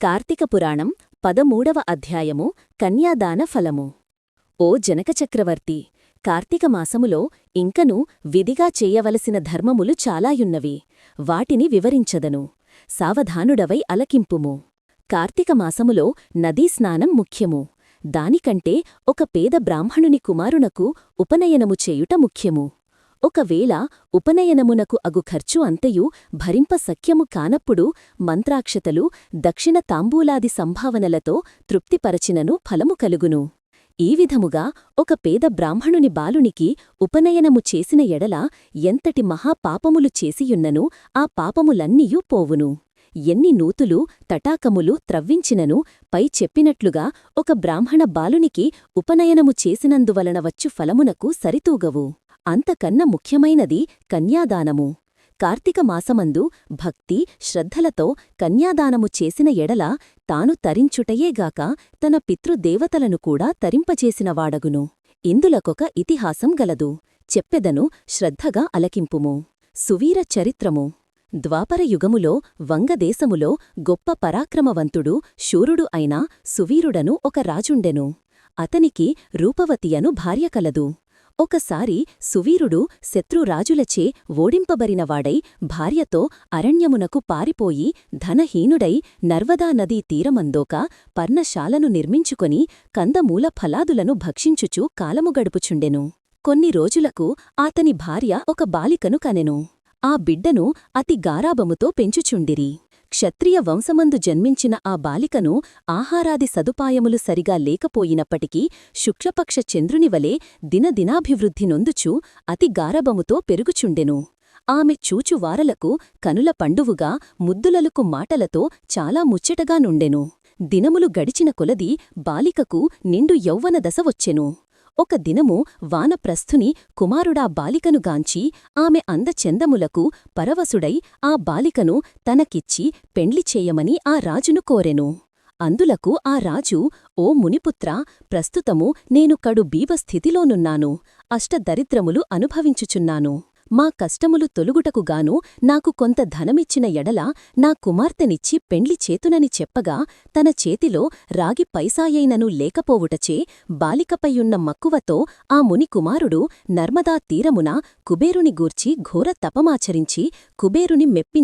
కార్తీక పురాణం 13వ అధ్యాయము కన్యాదాన ఫలము. ఓ జనకచక్రవర్తి, కార్తీక మాసములో ఇంకను విధిగా చేయవలసిన ధర్మములు చాలాయున్నవి. వాటిని వివరించదను. సావధానుడవై అలకింపుము. కార్తీక మాసములో నదీస్నానం ముఖ్యము. దానికంటే ఒక పేద బ్రాహ్మణుని కుమారునకు ఉపనయనము చేయుట ముఖ్యము. ఒకవేళ ఉపనయనమునకు అగు ఖర్చు అంతయు భరింప సఖ్యము కానప్పుడు మంత్రాక్షతలు దక్షిణ తాంబూలాది సంభావనలతో తృప్తిపరచినను ఫలము కలుగును. ఈ విధముగా ఒక పేద బ్రాహ్మణుని బాలునికి ఉపనయనము చేసిన ఎడల ఎంతటి మహాపాపములు చేసియున్నను ఆ పాపములన్నీయూ పోవును. ఎన్ని నూతులు తటాకములు త్రవ్వించినను పై చెప్పినట్లుగా ఒక బ్రాహ్మణ బాలునికి ఉపనయనము చేసినందువలన వచ్చు ఫలమునకు సరితూగవు. అంతకన్న ముఖ్యమైనది కన్యాదానము. కార్తీక మాసమందు భక్తి శ్రద్ధలతో కన్యాదానము చేసిన ఎడల తాను తరించుటయేగాక తన పితృదేవతలను కూడా తరింపచేసినవాడగును. ఇందులకొక ఇతిహాసం గలదు. చెప్పెదను, శ్రద్ధగా అలకింపుము. సువీర చరిత్రము. ద్వాపరయుగములో వంగదేశములో గొప్ప పరాక్రమవంతుడు శూరుడు అయిన సువీరుడను ఒక రాజుండెను. అతనికి రూపవతియను భార్య కలదు. ఒకసారి సువీరుడు శత్రురాజులచే ఓడింపబరినవాడై భార్యతో అరణ్యమునకు పారిపోయి ధనహీనుడై నర్మదా నదీ తీరమందోక పర్ణశాలను నిర్మించుకొని కందమూల ఫలాదులను భక్షించుచు కాలము గడుపుచుండెను. కొన్ని రోజులకు ఆతని భార్య ఒక బాలికను కనెను. ఆ బిడ్డను అతి గారాబముతో పెంచుచుండిరి. క్షత్రియ వంశమందు జన్మించిన ఆ బాలికను ఆహారాది సదుపాయములు సరిగా లేకపోయినప్పటికీ శుక్లపక్ష చంద్రునివలే దినదినాభివృద్ధి నొందుచు అతి గారాబముతో పెరుగుచుండెను. ఆమె చూచువారలకు కనుల పండువుగా ముద్దులలుకు మాటలతో చాలా ముచ్చటగా నుండెను. దినములు గడిచిన కొలది బాలికకు నిండు యౌవన దశ వచ్చెను. ఒక దినము వానప్రస్థుని కుమారుడా బాలికను గాంచి ఆమె అందచెందములకు పరవశుడై ఆ బాలికను తనకిచ్చి పెండ్లి చేయమని ఆ రాజును కోరెను. అందులకు ఆ రాజు, ఓ మునిపుత్రా, ప్రస్తుతము నేను కడు బీభస్థితిలోనున్నాను. అష్టదరిద్రములు అనుభవించుచున్నాను. మా కష్టములు తొలుగుటకుగాను నాకు కొంత ధనమిచ్చిన ఎడల నా కుమార్తెనిచ్చి పెండ్లి చేతునని చెప్పగా తన చేతిలో రాగి పైసాయైనను లేకపోవుటచే బాలికపైయున్న మక్కువతో ఆ ముని కుమారుడు నర్మదా తీరమున కుబేరుని గూర్చి ఘోర తపమాచరించి కుబేరుని మెప్పించి